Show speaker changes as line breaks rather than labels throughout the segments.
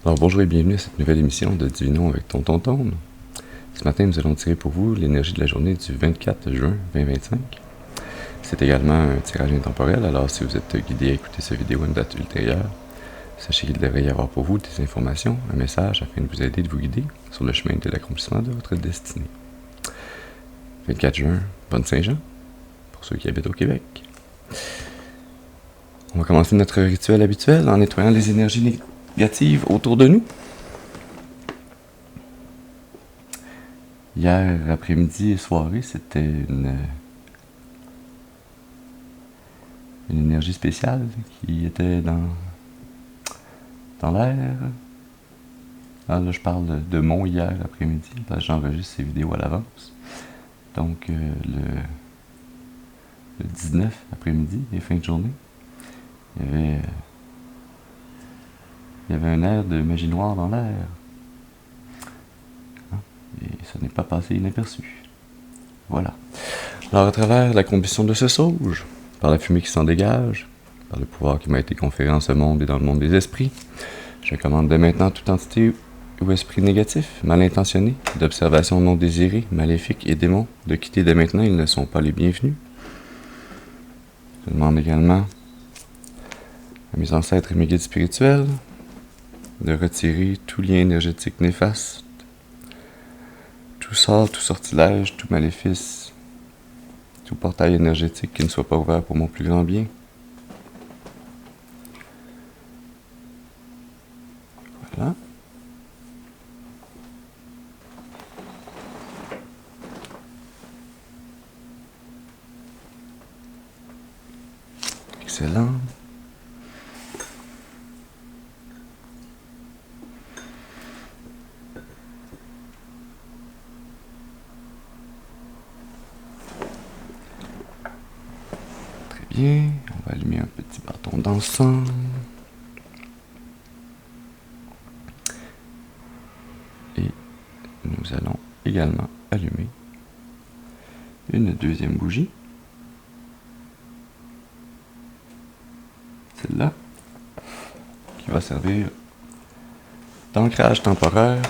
Alors bonjour et bienvenue à cette nouvelle émission de Divinons avec Tonton Tone. Ce matin, nous allons tirer pour vous l'énergie de la journée du 24 juin 2025. C'est également un tirage intemporel, alors si vous êtes guidé à écouter cette vidéo à une date ultérieure, sachez qu'il devrait y avoir pour vous des informations, un message afin de vous aider, de vous guider sur le chemin de l'accomplissement de votre destinée. 24 juin, bonne Saint-Jean, pour ceux qui habitent au Québec. On va commencer notre rituel habituel en nettoyant les énergies négatives autour de nous. Hier après-midi et soirée, c'était une énergie spéciale qui était dans l'air. Ah, là, je parle de mon hier après-midi, parce que j'enregistre ces vidéos à l'avance. Donc, le 19 après-midi et fin de journée, il y avait un air de magie noire dans l'air. Et ça n'est pas passé inaperçu. Voilà. Alors, à travers la combustion de ce sauge, par la fumée qui s'en dégage, par le pouvoir qui m'a été conféré en ce monde et dans le monde des esprits, je commande dès maintenant toute entité ou esprit négatif, mal intentionné, d'observation non désirée, maléfique et démons, de quitter dès maintenant, ils ne sont pas les bienvenus. Je demande également à mes ancêtres et mes guides spirituels de retirer tout lien énergétique néfaste, tout sort, tout sortilège, tout maléfice, tout portail énergétique qui ne soit pas ouvert pour mon plus grand bien. Voilà. Excellent. Très bien. On va allumer un petit bâton d'encens. Et nous allons également allumer une deuxième bougie. Celle-là, qui va servir d'ancrage temporaire,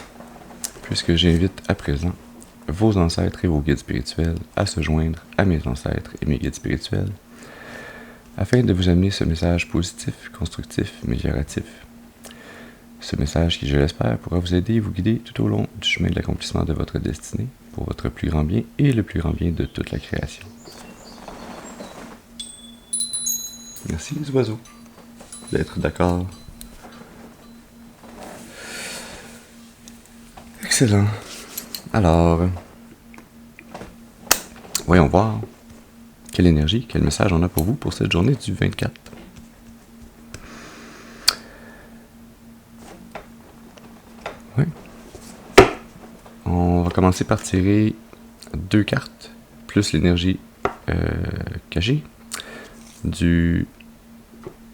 puisque j'invite à présent vos ancêtres et vos guides spirituels à se joindre à mes ancêtres et mes guides spirituels, afin de vous amener ce message positif, constructif, amélioratif. Ce message qui, je l'espère, pourra vous aider et vous guider tout au long du chemin de l'accomplissement de votre destinée, pour votre plus grand bien et le plus grand bien de toute la création. Merci les oiseaux d'être d'accord. Excellent. Alors, voyons voir quelle énergie, quel message on a pour vous pour cette journée du 24. Oui. On va commencer par tirer 2 cartes, plus l'énergie cachée du...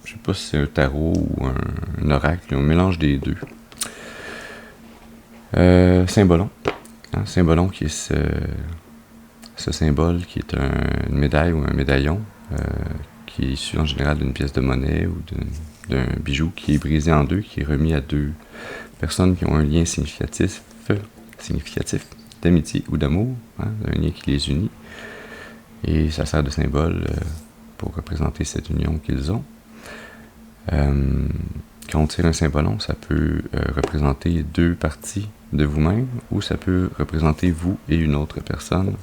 Je sais pas si c'est un tarot ou un oracle, un mélange des deux. Symbolon. Symbolon qui est ce symbole qui est une médaille ou un médaillon qui est issu en général d'une pièce de monnaie ou d'un bijou qui est brisé en deux, qui est remis à deux personnes qui ont un lien significatif d'amitié ou d'amour, un lien qui les unit. Et ça sert de symbole pour représenter cette union qu'ils ont. Quand on tire un symbolon, ça peut représenter deux parties de vous-même ou ça peut représenter vous et une autre personne.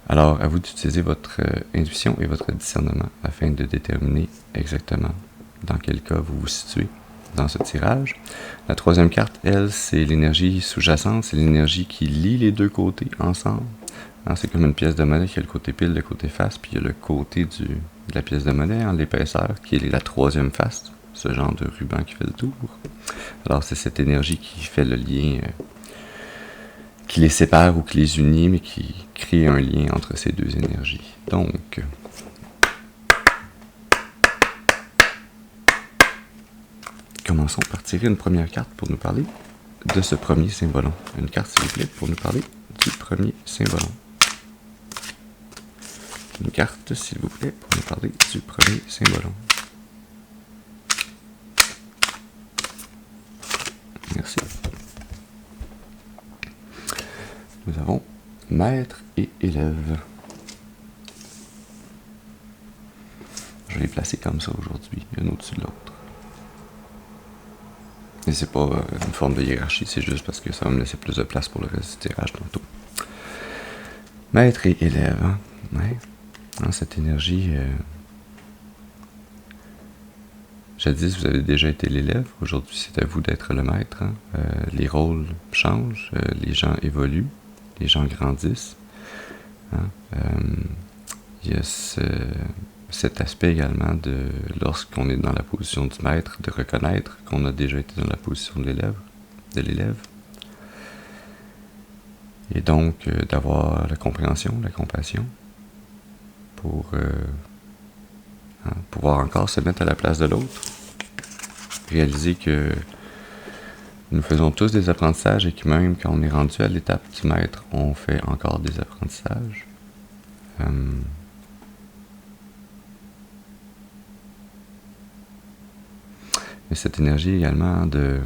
Alors, à vous d'utiliser votre intuition et votre discernement afin de déterminer exactement dans quel cas vous vous situez dans ce tirage. La troisième carte, elle, c'est l'énergie sous-jacente, c'est l'énergie qui lie les deux côtés ensemble. C'est comme une pièce de monnaie qui a le côté pile, le côté face, puis il y a le côté de la pièce de monnaie, l'épaisseur, qui est la troisième face, ce genre de ruban qui fait le tour. Alors c'est cette énergie qui fait le lien, qui les sépare ou qui les unit, mais qui crée un lien entre ces deux énergies. Donc, commençons par tirer une première carte pour nous parler de ce premier symbolon. Une carte, s'il vous plaît, pour nous parler du premier symbolon. Une carte, s'il vous plaît, pour nous parler du premier symbolon. avons maître et élève. Je vais les placer comme ça aujourd'hui, l'un au-dessus de l'autre. Et c'est pas une forme de hiérarchie, c'est juste parce que ça va me laisser plus de place pour le reste du tirage tantôt. Maître et élève, hein? Ouais. Hein, cette énergie... Jadis, vous avez déjà été l'élève. Aujourd'hui, c'est à vous d'être le maître. Hein? Les rôles changent, les gens évoluent, les gens grandissent. Hein? Il y a cet aspect également de, lorsqu'on est dans la position du maître, de reconnaître qu'on a déjà été dans la position de l'élève. Et donc, d'avoir la compréhension, la compassion, pour pouvoir encore se mettre à la place de l'autre. Réaliser que nous faisons tous des apprentissages et que même quand on est rendu à l'étape du maître, on fait encore des apprentissages. Et cette énergie également de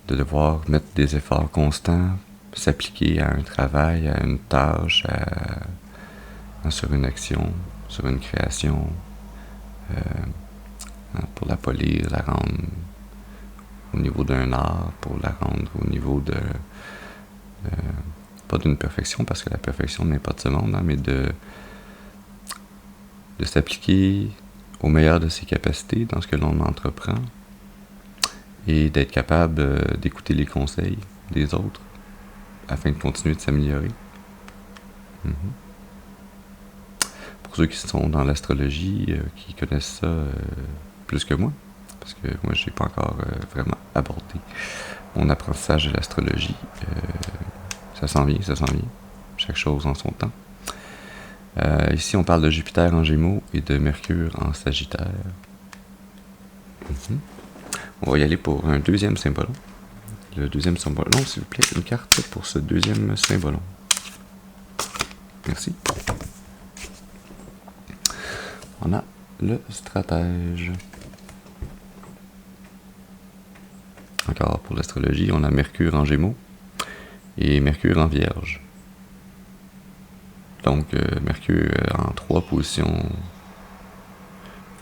devoir mettre des efforts constants, s'appliquer à un travail, à une tâche, sur une action, sur une création, pour la polir, la rendre au niveau d'un art, pour la rendre au niveau de pas d'une perfection, parce que la perfection n'est pas de ce monde, hein, mais de s'appliquer au meilleur de ses capacités dans ce que l'on entreprend et d'être capable d'écouter les conseils des autres afin de continuer de s'améliorer. Pour ceux qui sont dans l'astrologie, qui connaissent ça plus que moi, parce que moi j'ai pas encore vraiment abordé mon apprentissage de l'astrologie. Ça s'en vient. Chaque chose en son temps. Ici on parle de Jupiter en Gémeaux et de Mercure en Sagittaire. On va y aller pour un deuxième symbole. Le deuxième symbole. Non, s'il vous plaît, une carte pour ce deuxième symbole. Merci. On a le stratège. Encore pour l'astrologie, on a Mercure en Gémeaux et Mercure en Vierge. Donc, Mercure en 3 positions.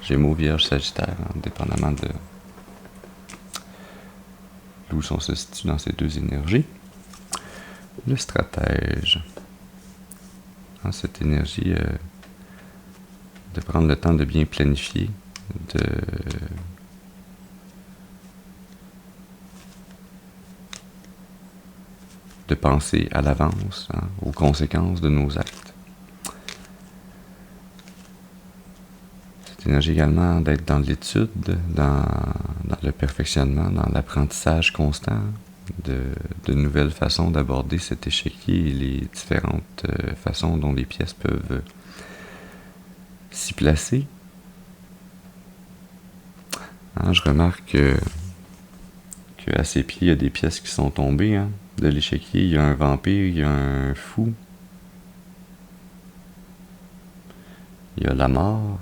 Gémeaux, Vierge, Sagittaire, hein, dépendamment de d'où on se situe dans ces deux énergies. Le stratège. Hein, cette énergie de prendre le temps de bien planifier, de penser à l'avance, hein, aux conséquences de nos actes. Cette énergie également d'être dans l'étude, dans le perfectionnement, dans l'apprentissage constant de nouvelles façons d'aborder cet échiquier et les différentes façons dont les pièces peuvent s'y placer. Hein, je remarque qu'à ses pieds, il y a des pièces qui sont tombées. Hein. De l'échiquier, il y a un vampire, il y a un fou, il y a la mort,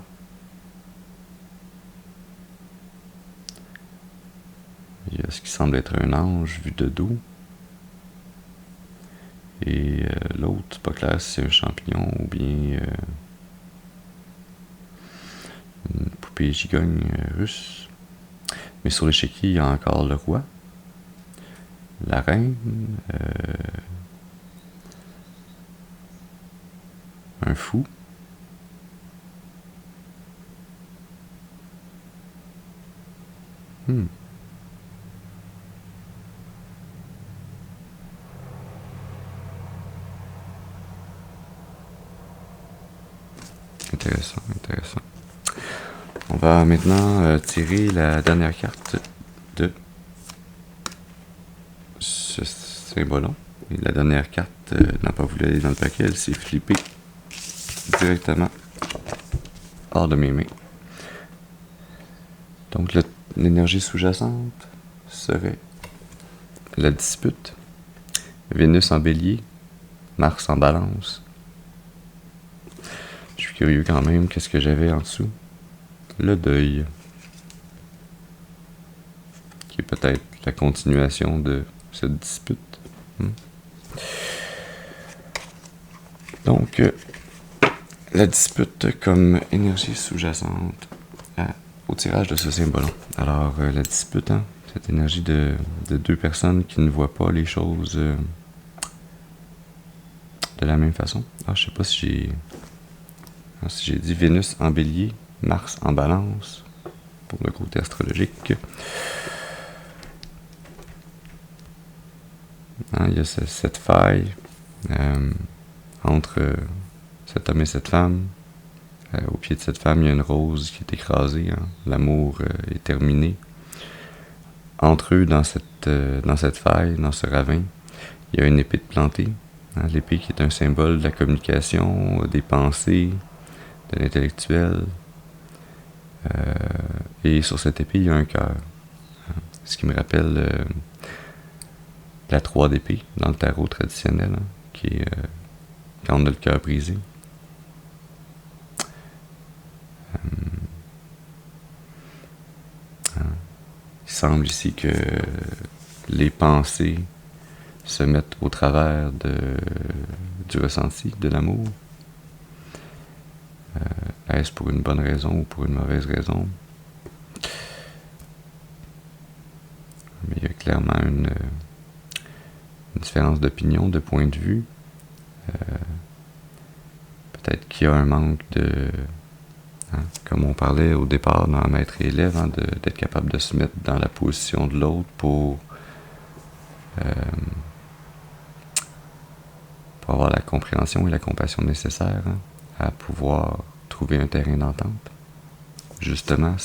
il y a ce qui semble être un ange vu de dos, et l'autre, c'est pas clair si c'est un champignon ou bien une poupée gigogne russe. Mais sur l'échiquier, il y a encore le roi, la reine, un fou, Intéressant. On va maintenant tirer la dernière carte de ce symbole. Et la dernière carte n'a pas voulu aller dans le paquet, elle s'est flippée directement hors de mes mains. Donc l'énergie sous-jacente serait la dispute, Vénus en bélier, Mars en balance. Je suis curieux quand même, qu'est-ce que j'avais en dessous? Le deuil, qui est peut-être la continuation de cette dispute. Donc, la dispute comme énergie sous-jacente au tirage de ce symbole. Alors, la dispute, hein, cette énergie de deux personnes qui ne voient pas les choses de la même façon. Ah, je sais pas si j'ai dit Vénus en bélier, Mars en balance, pour le côté astrologique. Hein, il y a cette faille entre cet homme et cette femme. Au pied de cette femme, il y a une rose qui est écrasée. Hein. L'amour est terminé. Entre eux, dans cette faille, dans ce ravin, il y a une épée de plantée. Hein, l'épée qui est un symbole de la communication, des pensées, de l'intellectuel. Et sur cette épée, il y a un cœur. Hein, ce qui me rappelle la 3 d'épée dans le tarot traditionnel, hein, qui est quand on a le cœur brisé. Il semble ici que les pensées se mettent au travers du ressenti, de l'amour. Est-ce pour une bonne raison ou pour une mauvaise raison? Mais il y a clairement une différence d'opinion, de point de vue. Peut-être qu'il y a un manque de... Hein, comme on parlait au départ dans Maître et élève, hein, d'être capable de se mettre dans la position de l'autre pour avoir la compréhension et la compassion nécessaires, hein, à pouvoir trouver un terrain d'entente. Justement,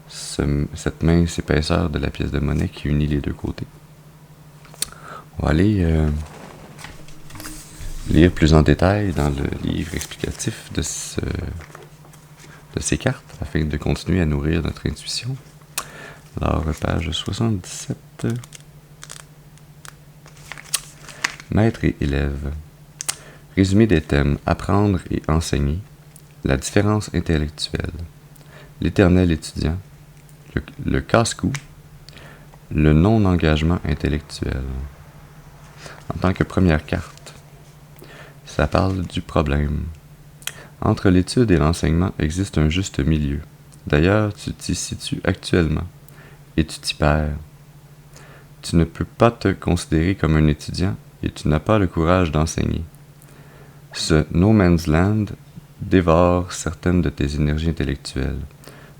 cette mince épaisseur de la pièce de monnaie qui unit les deux côtés. On va aller lire plus en détail dans le livre explicatif de ces cartes, afin de continuer à nourrir notre intuition. Alors, page 77. Maître et élève. Résumé des thèmes: apprendre et enseigner, la différence intellectuelle, l'éternel étudiant, le casse-cou, le non-engagement intellectuel. En tant que première carte, ça parle du problème. Entre l'étude et l'enseignement existe un juste milieu. D'ailleurs, tu t'y situes actuellement, et tu t'y perds. Tu ne peux pas te considérer comme un étudiant, et tu n'as pas le courage d'enseigner. Ce no man's land dévore certaines de tes énergies intellectuelles.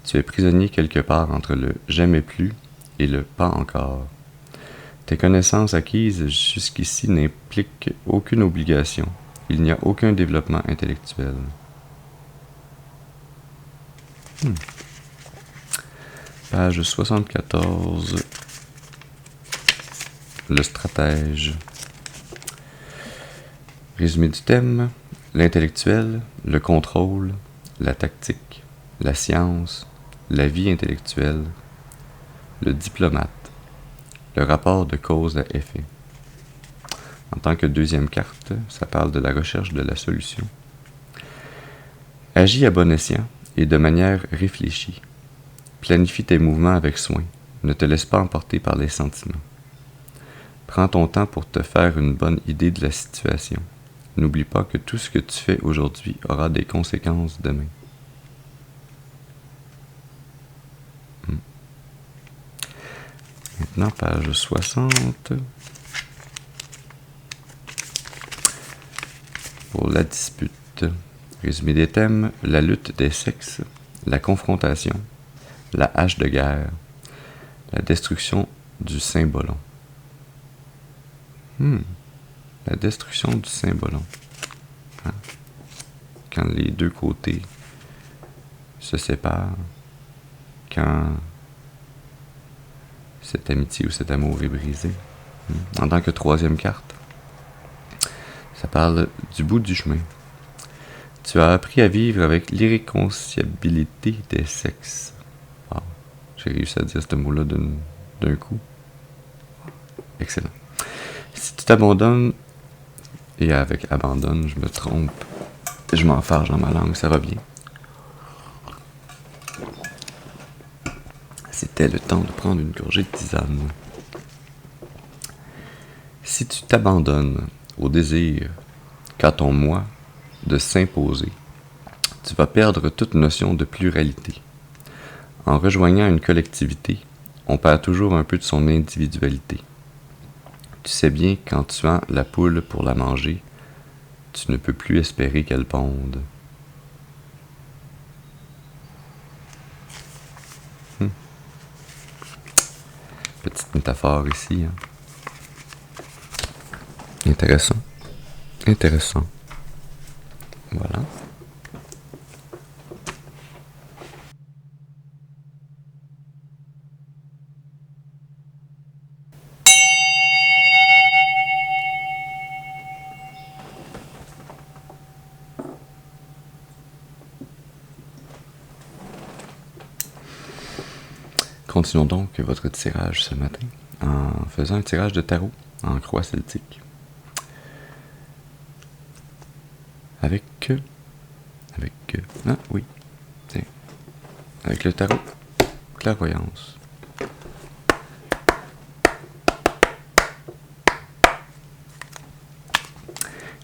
Tu es prisonnier quelque part entre le « jamais plus » et le « pas encore ». Tes connaissances acquises jusqu'ici n'impliquent aucune obligation. Il n'y a aucun développement intellectuel. Page 74. Le stratège. Résumé du thème: l'intellectuel, le contrôle, la tactique, la science, la vie intellectuelle, le diplomate, le rapport de cause à effet. En tant que deuxième carte, ça parle de la recherche de la solution. Agis à bon escient et de manière réfléchie. Planifie tes mouvements avec soin. Ne te laisse pas emporter par les sentiments. Prends ton temps pour te faire une bonne idée de la situation. N'oublie pas que tout ce que tu fais aujourd'hui aura des conséquences demain. Maintenant, page 60. Pour la dispute. Résumé des thèmes: la lutte des sexes, la confrontation, la hache de guerre, la destruction du Saint-Bolon. La destruction du Saint-Bolon. Hein? Quand les deux côtés se séparent, quand cette amitié ou cet amour est brisé. En tant que troisième carte, ça parle du bout du chemin. Tu as appris à vivre avec l'irréconciliabilité des sexes. Ah, j'ai réussi à dire ce mot-là d'un coup. Excellent. Si tu t'abandonnes, et avec abandonne, je me trompe, je m'enfarge dans ma langue, ça va bien. C'était le temps de prendre une gorgée de tisane. Si tu t'abandonnes au désir qu'a ton moi de s'imposer, tu vas perdre toute notion de pluralité. En rejoignant une collectivité, on perd toujours un peu de son individualité. Tu sais bien qu'en tuant la poule pour la manger, tu ne peux plus espérer qu'elle ponde. Petite métaphore ici. Hein. Intéressant. Intéressant. Voilà. Continuons donc votre tirage ce matin en faisant un tirage de tarot en croix celtique. Avec oui. Tiens. Avec le tarot clairvoyance.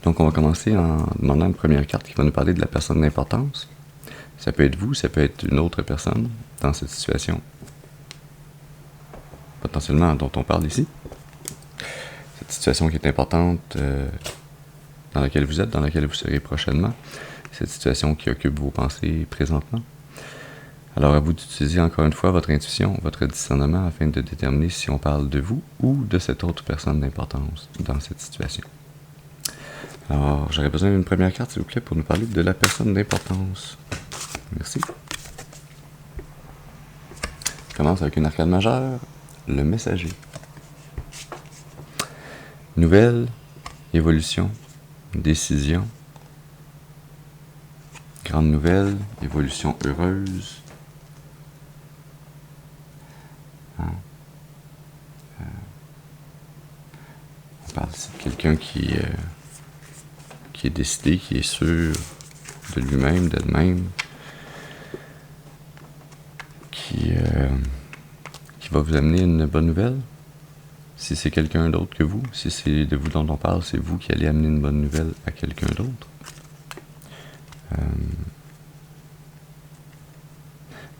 Donc on va commencer en demandant une première carte qui va nous parler de la personne d'importance. Ça peut être vous, ça peut être une autre personne dans cette situation. Potentiellement dont on parle ici. Cette situation qui est importante dans laquelle vous êtes, dans laquelle vous serez prochainement. Cette situation qui occupe vos pensées présentement. Alors à vous d'utiliser encore une fois votre intuition, votre discernement afin de déterminer si on parle de vous ou de cette autre personne d'importance dans cette situation. Alors j'aurais besoin d'une première carte s'il vous plaît pour nous parler de la personne d'importance. Merci. Je commence avec une arcade majeure, le messager. Nouvelle, évolution, décision. Grande nouvelle, évolution heureuse. On parle ici de quelqu'un qui est décidé, qui est sûr de lui-même, d'elle-même, qui va vous amener une bonne nouvelle. Si c'est quelqu'un d'autre que vous, si c'est de vous dont on parle, c'est vous qui allez amener une bonne nouvelle à quelqu'un d'autre.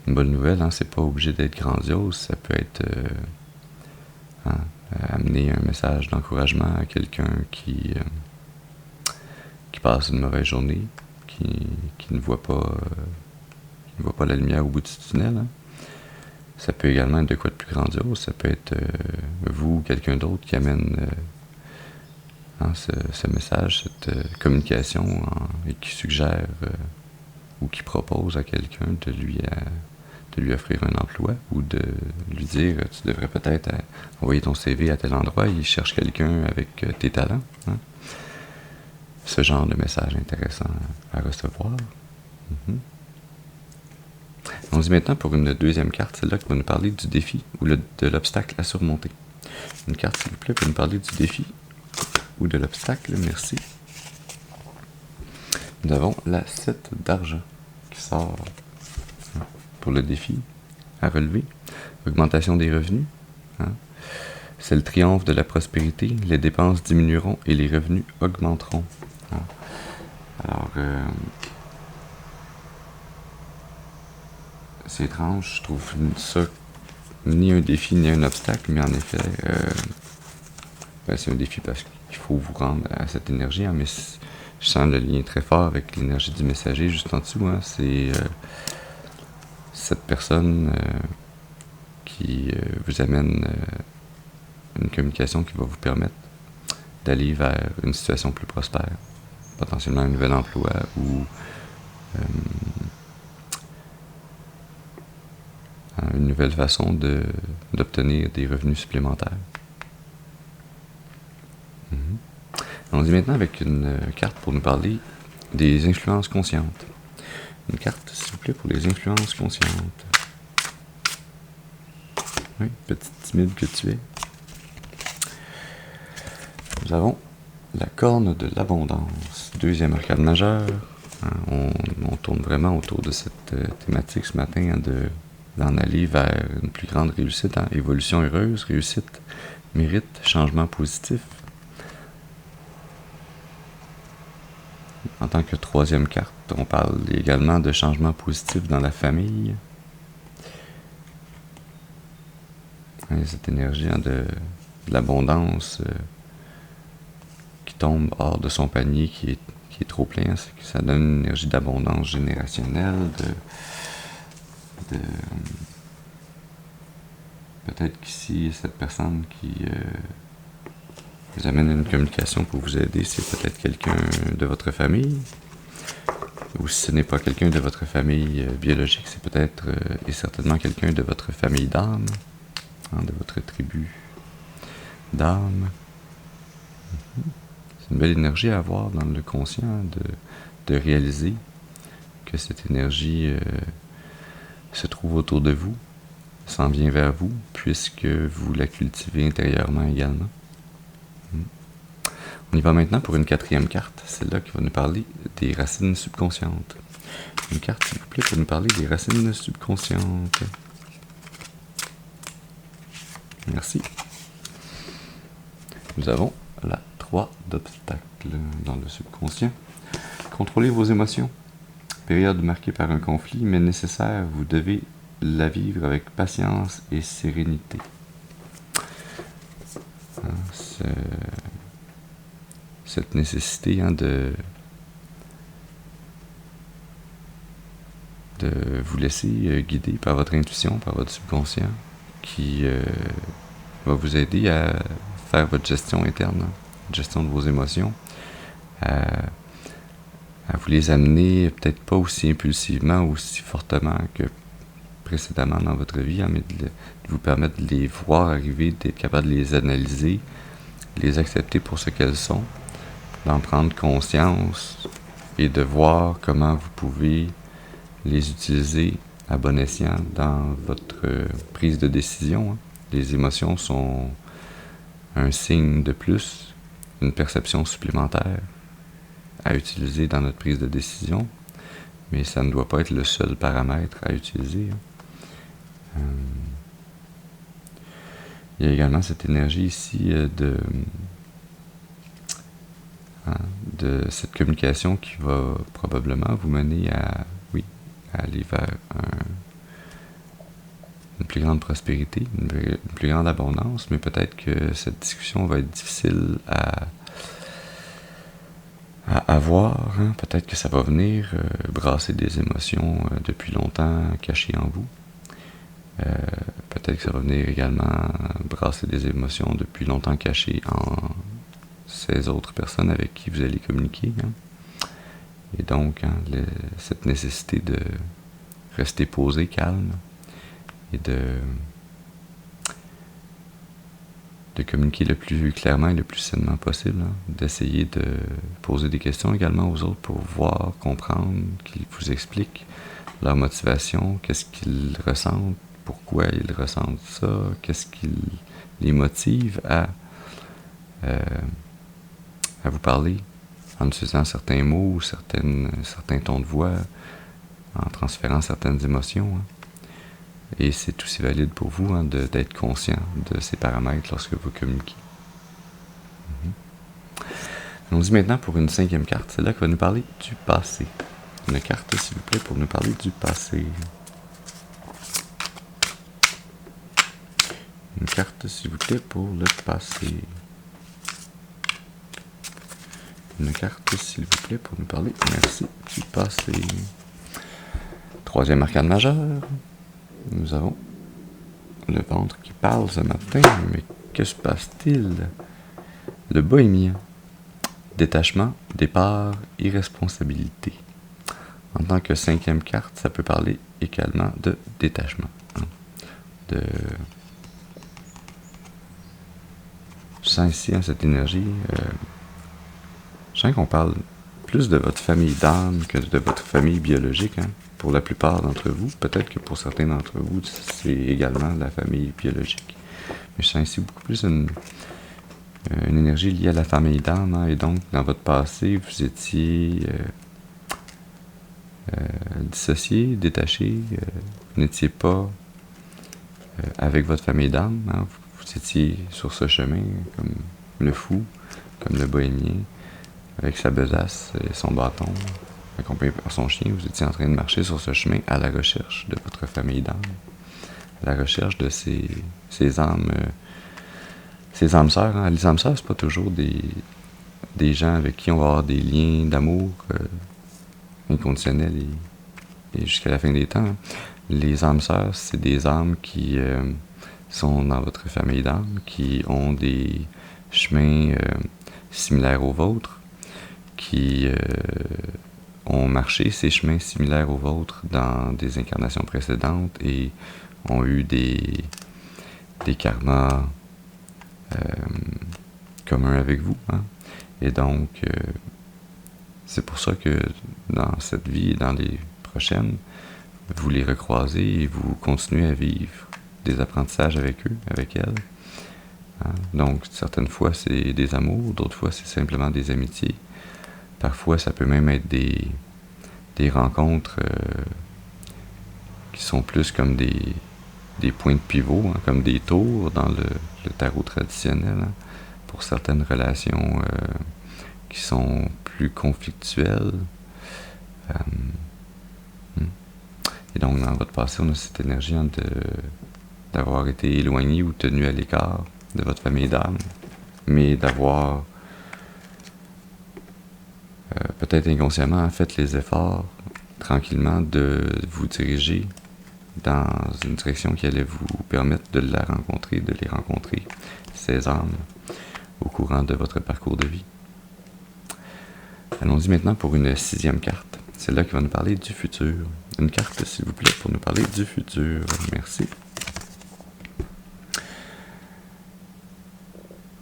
Une bonne nouvelle, hein, c'est pas obligé d'être grandiose, ça peut être amener un message d'encouragement à quelqu'un qui passe une mauvaise journée, qui ne voit pas la lumière au bout du tunnel. Hein. Ça peut également être de quoi de plus grandiose, ça peut être vous ou quelqu'un d'autre qui amène ce message, cette communication et qui suggère ou qui propose à quelqu'un de lui offrir un emploi ou de lui dire tu devrais peut-être envoyer ton CV à tel endroit, il cherche quelqu'un avec tes talents. Hein? Ce genre de message intéressant à recevoir. On dit maintenant pour une deuxième carte, celle-là qui va nous parler du défi ou de l'obstacle à surmonter. Une carte s'il vous plaît pour nous parler du défi ou de l'obstacle, merci. Nous avons la 7 d'argent qui sort pour le défi à relever. Augmentation des revenus. Hein. C'est le triomphe de la prospérité. Les dépenses diminueront et les revenus augmenteront. Hein. Alors, c'est étrange. Je trouve ça ni un défi ni un obstacle, mais en effet, c'est un défi parce qu'il faut vous rendre à cette énergie. Hein, mais je sens le lien très fort avec l'énergie du messager juste en dessous. Hein, c'est cette personne qui vous amène une communication qui va vous permettre d'aller vers une situation plus prospère, potentiellement un nouvel emploi ou une nouvelle façon d'obtenir des revenus supplémentaires. On dit maintenant avec une carte pour nous parler des influences conscientes. Une carte, s'il vous plaît, pour les influences conscientes. Oui, petite timide que tu es. Nous avons la corne de l'abondance. Deuxième arcade majeure. On tourne vraiment autour de cette thématique ce matin, hein, d'en aller vers une plus grande réussite. Hein, évolution heureuse, réussite, mérite, changement positif. En tant que troisième carte, on parle également de changements positifs dans la famille. Cette énergie de l'abondance qui tombe hors de son panier, qui est trop plein. Ça donne une énergie d'abondance générationnelle, peut-être qu'ici, cette personne qui vous amène une communication pour vous aider, c'est peut-être quelqu'un de votre famille. Ou si ce n'est pas quelqu'un de votre famille biologique, c'est peut-être et certainement quelqu'un de votre famille d'âme, de votre tribu d'âme. C'est une belle énergie à avoir dans le conscient, de réaliser que cette énergie se trouve autour de vous, s'en vient vers vous, puisque vous la cultivez intérieurement également. On y va maintenant pour une quatrième carte, celle-là qui va nous parler des racines subconscientes. Une carte, s'il vous plaît, pour nous parler des racines subconscientes. Merci. Nous avons la 3 d'obstacles dans le subconscient. Contrôlez vos émotions. Période marquée par un conflit, mais nécessaire, vous devez la vivre avec patience et sérénité. Cette nécessité de vous laisser guider par votre intuition, par votre subconscient, qui va vous aider à faire votre gestion interne, gestion de vos émotions, à vous les amener peut-être pas aussi impulsivement, aussi fortement que précédemment dans votre vie, mais de vous permettre de les voir arriver, d'être capable de les analyser, les accepter pour ce qu'elles sont, d'en prendre conscience et de voir comment vous pouvez les utiliser à bon escient dans votre prise de décision. Les émotions sont un signe de plus, une perception supplémentaire à utiliser dans notre prise de décision, mais ça ne doit pas être le seul paramètre à utiliser. Il y a également cette énergie ici de cette communication qui va probablement vous mener à aller vers une plus grande prospérité, une plus grande abondance, mais peut-être que cette discussion va être difficile à avoir. Peut-être que ça va venir brasser des émotions depuis longtemps cachées en vous. Peut-être que ça va venir également brasser des émotions depuis longtemps cachées en ces autres personnes avec qui vous allez communiquer. Et donc, cette nécessité de rester posé, calme, et de communiquer le plus clairement et le plus sainement possible, d'essayer de poser des questions également aux autres pour voir, comprendre, qu'ils vous expliquent leur motivation, qu'est-ce qu'ils ressentent, pourquoi ils ressentent ça, qu'est-ce qui les motive à vous parler en utilisant certains mots, certains tons de voix, en transférant certaines émotions. Et c'est aussi valide pour vous d'être conscient de ces paramètres lorsque vous communiquez. Allons-y maintenant pour une cinquième carte. C'est là qui va nous parler du passé. Une carte, s'il vous plaît, pour nous parler du passé. Une carte, s'il vous plaît, pour le passé. Une carte, s'il vous plaît, pour nous parler, merci, du passé. Troisième arcane majeur. Nous avons le ventre qui parle ce matin, mais que se passe-t-il? Le bohémien. Détachement, départ, irresponsabilité. En tant que cinquième carte, ça peut parler également de détachement. Je sens ici cette énergie. Je sens qu'on parle plus de votre famille d'âme que de votre famille biologique. Pour la plupart d'entre vous, peut-être que pour certains d'entre vous, c'est également la famille biologique. Mais je sens ici beaucoup plus une énergie liée à la famille d'âme. Et donc, dans votre passé, vous étiez dissocié, détaché. Vous n'étiez pas avec votre famille d'âme. Vous étiez sur ce chemin, comme le fou, comme le bohémien, avec sa besace et son bâton, accompagné par son chien, vous étiez en train de marcher sur ce chemin à la recherche de votre famille d'âmes, à la recherche de ces âmes, ces âmes sœurs. Hein. Les âmes sœurs, c'est pas toujours des gens avec qui on va avoir des liens d'amour inconditionnels et jusqu'à la fin des temps. Hein. Les âmes sœurs, c'est des âmes qui sont dans votre famille d'âmes, qui ont des chemins similaires aux vôtres, qui ont marché ces chemins similaires aux vôtres dans des incarnations précédentes et ont eu des karmas communs avec vous. Hein? Et donc, c'est pour ça que dans cette vie et dans les prochaines, vous les recroisez et vous continuez à vivre des apprentissages avec eux, avec elles. Hein? Donc, certaines fois, c'est des amours, d'autres fois, c'est simplement des amitiés. Parfois, ça peut même être des rencontres qui sont plus comme des points de pivot, hein, comme des tours dans le tarot traditionnel, hein, pour certaines relations qui sont plus conflictuelles. Et donc, dans votre passé, on a cette énergie d'avoir été éloigné ou tenu à l'écart de votre famille d'âme, mais d'avoir peut-être inconsciemment fait les efforts tranquillement de vous diriger dans une direction qui allait vous permettre de les rencontrer, ces âmes, au courant de votre parcours de vie. Allons-y maintenant pour une 6e carte. C'est là qui va nous parler du futur. Une carte, s'il vous plaît, pour nous parler du futur. Merci.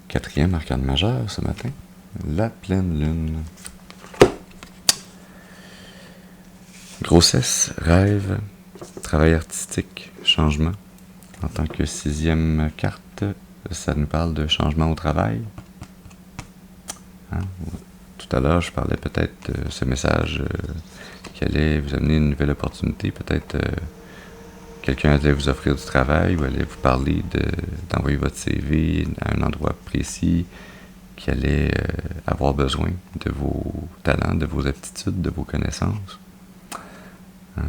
4e arcane majeur ce matin, la pleine lune. Grossesse, rêve, travail artistique, changement. En tant que 6e carte, ça nous parle de changement au travail. Hein? Tout à l'heure, je parlais peut-être de ce message qui allait vous amener une nouvelle opportunité. Peut-être quelqu'un allait vous offrir du travail ou allait vous parler d'envoyer votre CV à un endroit précis qui allait avoir besoin de vos talents, de vos aptitudes, de vos connaissances. Hein?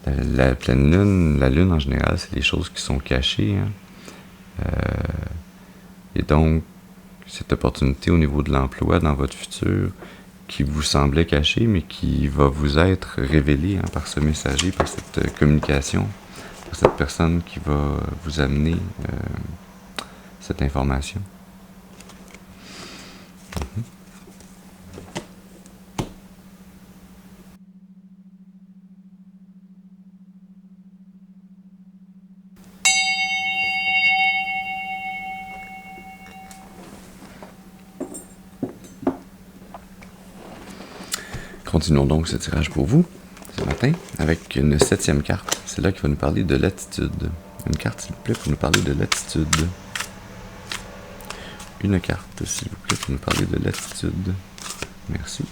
La pleine lune, la lune en général, c'est les choses qui sont cachées. Hein? Et donc, cette opportunité au niveau de l'emploi dans votre futur qui vous semblait cachée, mais qui va vous être révélée, hein, par ce messager, par cette communication, par cette personne qui va vous amener cette information. Continuons donc ce tirage pour vous, ce matin, avec une 7e carte. C'est là qui va nous parler de l'attitude. Une carte, s'il vous plaît, pour nous parler de l'attitude. Une carte, s'il vous plaît, pour nous parler de l'attitude. Merci.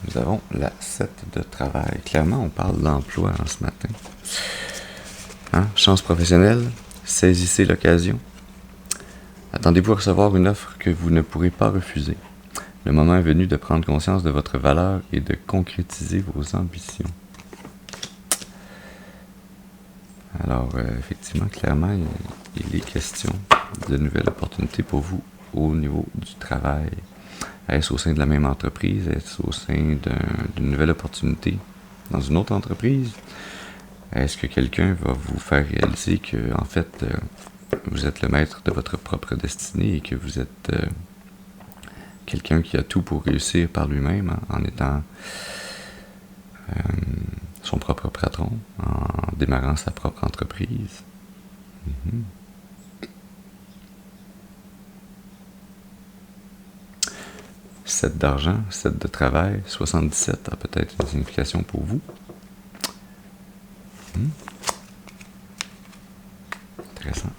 Nous avons la 7 de travail. Clairement, on parle d'emploi ce matin. Hein? Chance professionnelle, saisissez l'occasion. Attendez-vous à recevoir une offre que vous ne pourrez pas refuser. Le moment est venu de prendre conscience de votre valeur et de concrétiser vos ambitions. Alors, effectivement, clairement, il est question de nouvelles opportunités pour vous au niveau du travail. Est-ce au sein de la même entreprise? Est-ce au sein d'une nouvelle opportunité dans une autre entreprise? Est-ce que quelqu'un va vous faire réaliser que, en fait, vous êtes le maître de votre propre destinée et que vous êtes quelqu'un qui a tout pour réussir par lui-même, hein, en étant son propre patron, en démarrant sa propre entreprise. 7 d'argent, 7 de travail, 77 a peut-être une signification pour vous. Intéressant.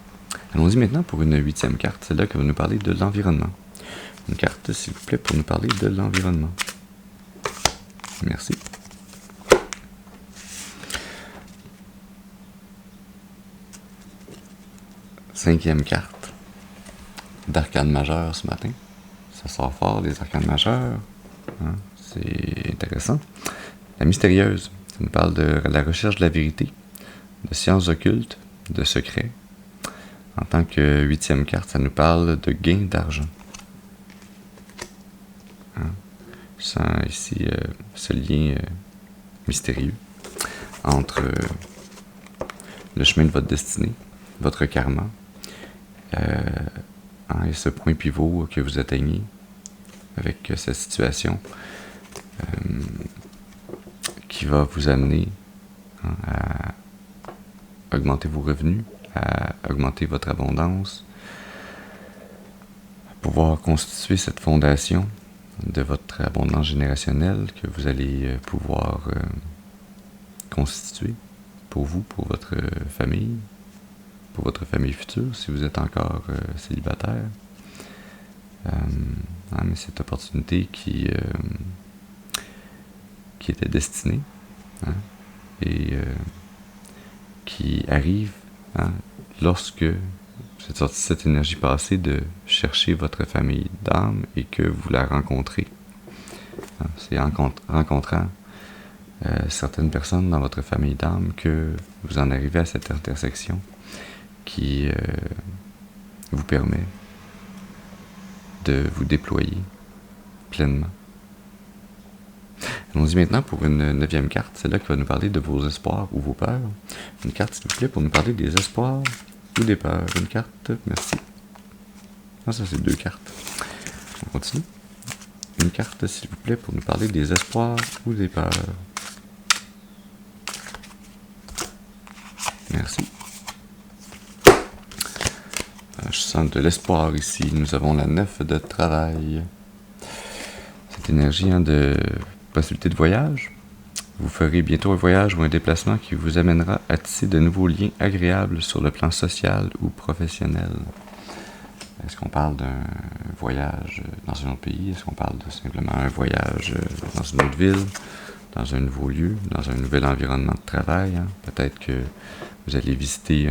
Allons-y maintenant pour une 8e carte, celle-là qui va nous parler de l'environnement. Une carte, s'il vous plaît, pour nous parler de l'environnement. Merci. Cinquième carte. d'arcanes majeures ce matin. Ça sort fort, les arcanes majeures. Hein? C'est intéressant. La mystérieuse, ça nous parle de la recherche de la vérité, de sciences occultes, de secrets. En tant que 8e carte, ça nous parle de gain d'argent. Hein? Je sens ici ce lien mystérieux entre le chemin de votre destinée, votre karma, et ce point pivot que vous atteignez avec cette situation qui va vous amener à augmenter vos revenus, à augmenter votre abondance, à pouvoir constituer cette fondation de votre abondance générationnelle que vous allez pouvoir constituer pour vous, pour votre famille future, si vous êtes encore célibataire. Mais cette opportunité qui était destinée et qui arrive lorsque vous êtes sorti de cette énergie passée de chercher votre famille d'âme et que vous la rencontrez. C'est en rencontrant certaines personnes dans votre famille d'âme que vous en arrivez à cette intersection qui vous permet de vous déployer pleinement. Allons-y maintenant pour une 9e carte. C'est là qui va nous parler de vos espoirs ou vos peurs. Une carte, s'il vous plaît, pour nous parler des espoirs ou des peurs. Une carte, merci. Ah, ça, c'est 2 cartes. On continue. Une carte, s'il vous plaît, pour nous parler des espoirs ou des peurs. Merci. Je sens de l'espoir ici. Nous avons la 9 de travail. Cette énergie de possibilité de voyage. Vous ferez bientôt un voyage ou un déplacement qui vous amènera à tisser de nouveaux liens agréables sur le plan social ou professionnel. Est-ce qu'on parle d'un voyage dans un autre pays? Est-ce qu'on parle de simplement un voyage dans une autre ville, dans un nouveau lieu, dans un nouvel environnement de travail? Peut-être que vous allez visiter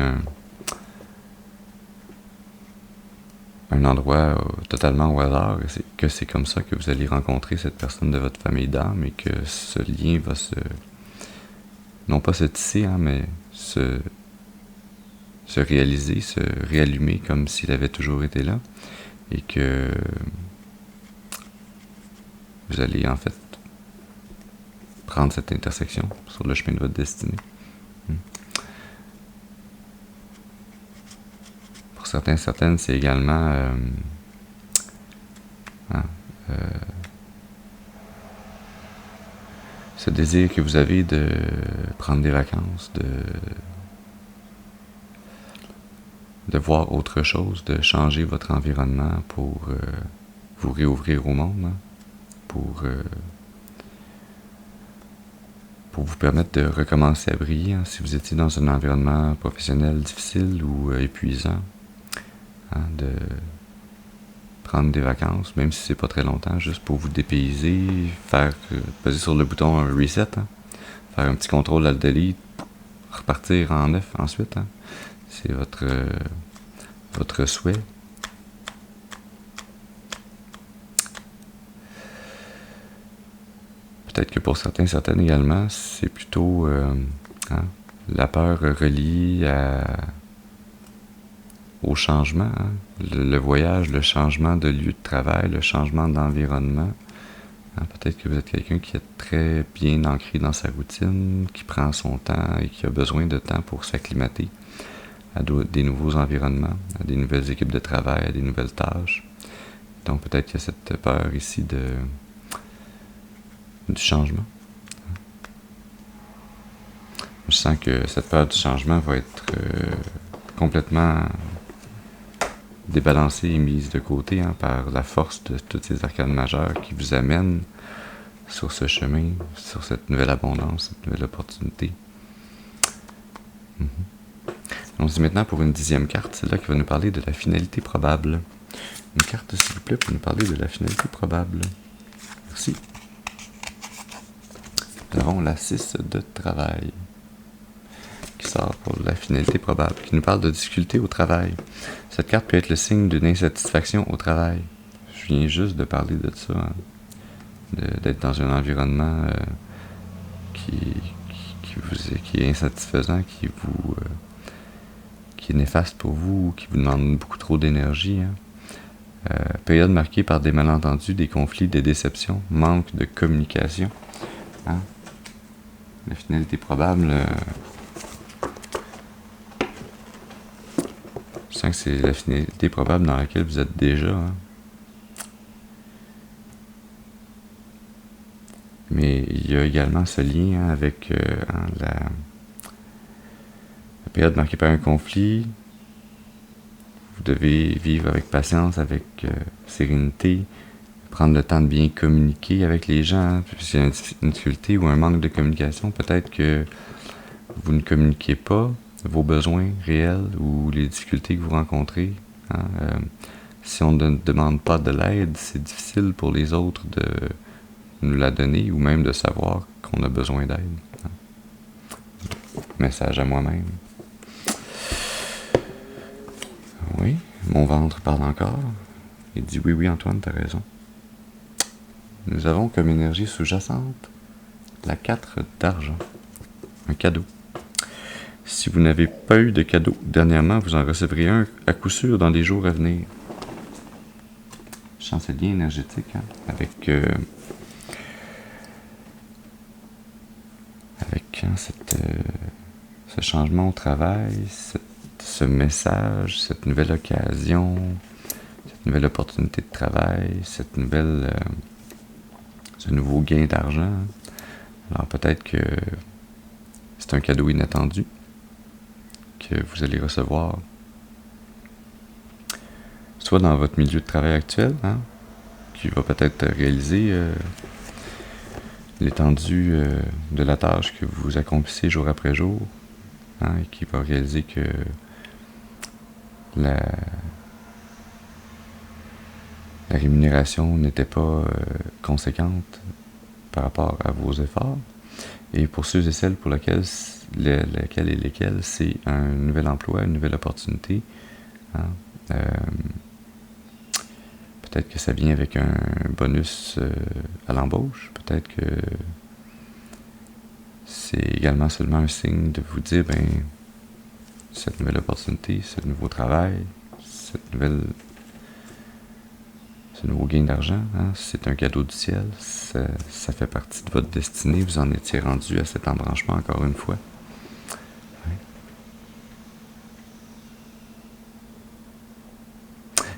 un endroit totalement au hasard, et que c'est comme ça que vous allez rencontrer cette personne de votre famille d'âme et que ce lien va non pas se tisser, mais se réaliser, se réallumer comme s'il avait toujours été là et que vous allez en fait prendre cette intersection sur le chemin de votre destinée. Pour certains, certaines, c'est également ce désir que vous avez de prendre des vacances, de voir autre chose, de changer votre environnement pour vous réouvrir au monde, pour vous permettre de recommencer à briller. Si vous étiez dans un environnement professionnel difficile ou épuisant, de prendre des vacances, même si c'est pas très longtemps, juste pour vous dépayser, peser sur le bouton reset, faire un petit contrôle alt delete, repartir en neuf ensuite. C'est votre souhait. Peut-être que pour certaines également, c'est plutôt la peur reliée au changement, le voyage, le changement de lieu de travail, le changement d'environnement. Peut-être que vous êtes quelqu'un qui est très bien ancré dans sa routine, qui prend son temps et qui a besoin de temps pour s'acclimater à des nouveaux environnements, à des nouvelles équipes de travail, à des nouvelles tâches. Donc peut-être qu'il y a cette peur ici du changement. Je sens que cette peur du changement va être complètement débalancée et mise de côté par la force de toutes ces arcanes majeures qui vous amènent sur ce chemin, sur cette nouvelle abondance, cette nouvelle opportunité. Allons-y maintenant pour une 10e carte, celle-là qui va nous parler de la finalité probable. Une carte, s'il vous plaît, pour nous parler de la finalité probable. Merci. Nous avons la 6 de travail, qui sort pour la finalité probable, qui nous parle de difficulté au travail. Cette carte peut être le signe d'une insatisfaction au travail. Je viens juste de parler de ça, hein, d'être dans un environnement qui est insatisfaisant, qui est néfaste pour vous, qui vous demande beaucoup trop d'énergie. Hein. Période marquée par des malentendus, des conflits, des déceptions, manque de communication. Hein. La finalité probable, je sens que c'est la finalité probable dans laquelle vous êtes déjà. Hein. Mais il y a également ce lien avec la période marquée par un conflit. Vous devez vivre avec patience, avec sérénité, prendre le temps de bien communiquer avec les gens. Hein. S'il y a une difficulté ou un manque de communication, peut-être que vous ne communiquez pas vos besoins réels ou les difficultés que vous rencontrez. Hein. Si on ne demande pas de l'aide, c'est difficile pour les autres de nous la donner ou même de savoir qu'on a besoin d'aide. Hein. Message à moi-même. Oui, mon ventre parle encore. Il dit oui, Antoine, t'as raison. Nous avons comme énergie sous-jacente la 4 d'argent, un cadeau. Si vous n'avez pas eu de cadeau dernièrement, vous en recevrez un à coup sûr dans les jours à venir. Chancelier énergétique, hein, avec ce changement au travail, ce message, cette nouvelle occasion, cette nouvelle opportunité de travail, ce nouveau gain d'argent. Alors peut-être que c'est un cadeau inattendu que vous allez recevoir, soit dans votre milieu de travail actuel, hein, qui va peut-être réaliser l'étendue de la tâche que vous accomplissez jour après jour, hein, et qui va réaliser que la rémunération n'était pas conséquente par rapport à vos efforts. Et pour ceux et celles pour lesquels c'est un nouvel emploi, une nouvelle opportunité, hein, peut-être que ça vient avec un bonus à l'embauche, peut-être que c'est également seulement un signe de vous dire, cette nouvelle opportunité, ce nouveau travail, ce nouveau gain d'argent, hein, c'est un cadeau du ciel, ça fait partie de votre destinée, vous en étiez rendu à cet embranchement encore une fois. Ouais.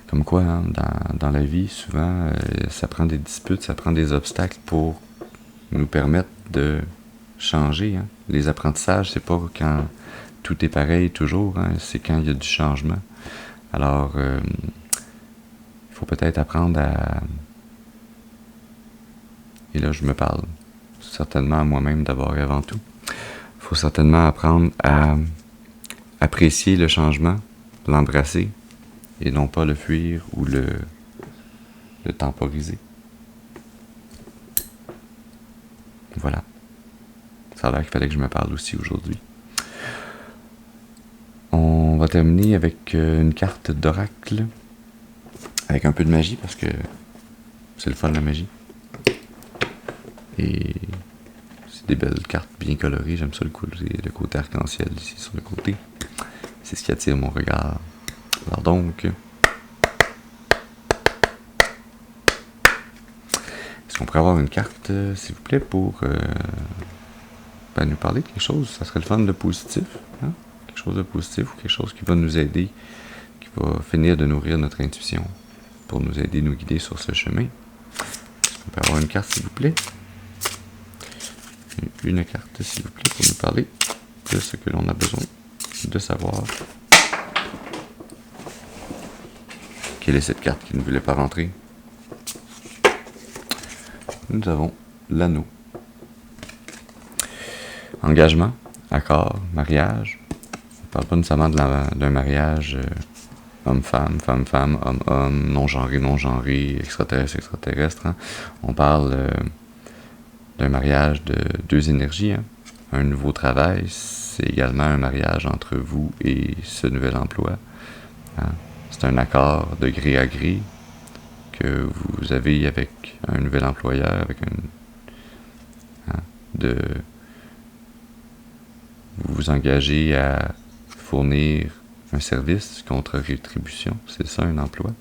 Comme quoi, hein, dans la vie, souvent, ça prend des disputes, ça prend des obstacles pour nous permettre de changer. Hein. Les apprentissages, c'est pas quand tout est pareil toujours, hein, c'est quand il y a du changement. Alors, il faut peut-être apprendre à... Et là, je me parle certainement à moi-même d'abord et avant tout. Il faut certainement apprendre à apprécier le changement, l'embrasser, et non pas le fuir ou le temporiser. Voilà. Ça a l'air qu'il fallait que je me parle aussi aujourd'hui. On va terminer avec une carte d'oracle, avec un peu de magie, parce que c'est le fun, la magie. Et c'est des belles cartes bien colorées, j'aime ça le côté arc-en-ciel ici sur le côté. C'est ce qui attire mon regard. Alors donc, est-ce qu'on pourrait avoir une carte, s'il vous plaît, pour nous parler de quelque chose? Ça serait le fun de positif, hein? Quelque chose de positif ou quelque chose qui va nous aider, qui va finir de nourrir notre intuition pour nous aider, nous guider sur ce chemin. Est-ce qu'on peut avoir une carte, s'il vous plaît? Une carte, s'il vous plaît, pour nous parler de ce que l'on a besoin de savoir. Quelle est cette carte qui ne voulait pas rentrer? Nous avons l'anneau. Engagement, accord, mariage. On ne parle pas nécessairement d'un mariage homme-femme, femme-femme, homme-homme, non-genré, extraterrestre, hein. On parle d'un mariage de deux énergies, hein. un nouveau travail, c'est également un mariage entre vous et ce nouvel emploi. Hein? C'est un accord de gré à gré que vous avez avec un nouvel employeur, avec de vous engager à fournir un service contre rétribution. C'est ça, un emploi.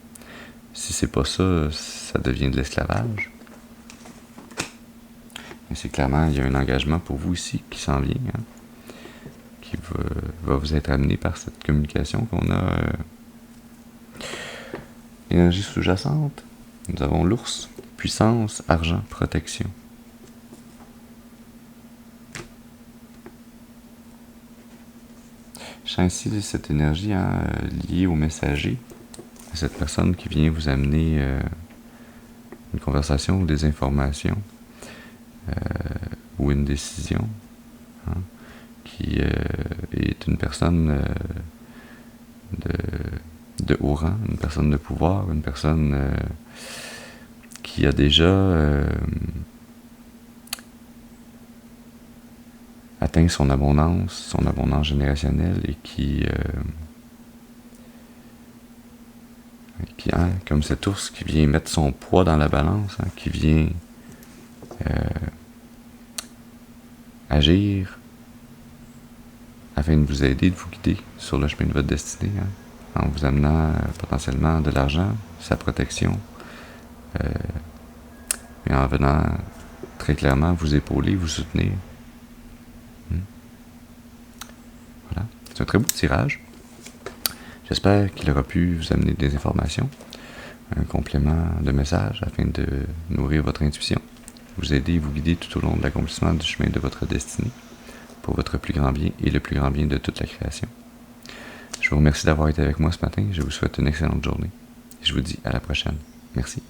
Si c'est pas ça, ça devient de l'esclavage. Mais c'est clairement, il y a un engagement pour vous ici qui s'en vient, hein, qui va vous être amené par cette communication qu'on a. Énergie sous-jacente. Nous avons l'ours, puissance, argent, protection. Je sens ici cette énergie liée au messager, à cette personne qui vient vous amener une conversation ou des informations ou une décision, hein, qui est une personne de haut rang, une personne de pouvoir, une personne qui a déjà atteint son abondance générationnelle et qui hein, comme cet ours qui vient mettre son poids dans la balance, hein, qui vient agir afin de vous aider, de vous guider sur le chemin de votre destinée, hein, en vous amenant potentiellement de l'argent, sa protection, et en venant très clairement vous épauler, vous soutenir. Voilà, c'est un très beau tirage. J'espère qu'il aura pu vous amener des informations, un complément de message afin de nourrir votre intuition, vous aider et vous guider tout au long de l'accomplissement du chemin de votre destinée pour votre plus grand bien et le plus grand bien de toute la création. Je vous remercie d'avoir été avec moi ce matin. Je vous souhaite une excellente journée. Je vous dis à la prochaine. Merci.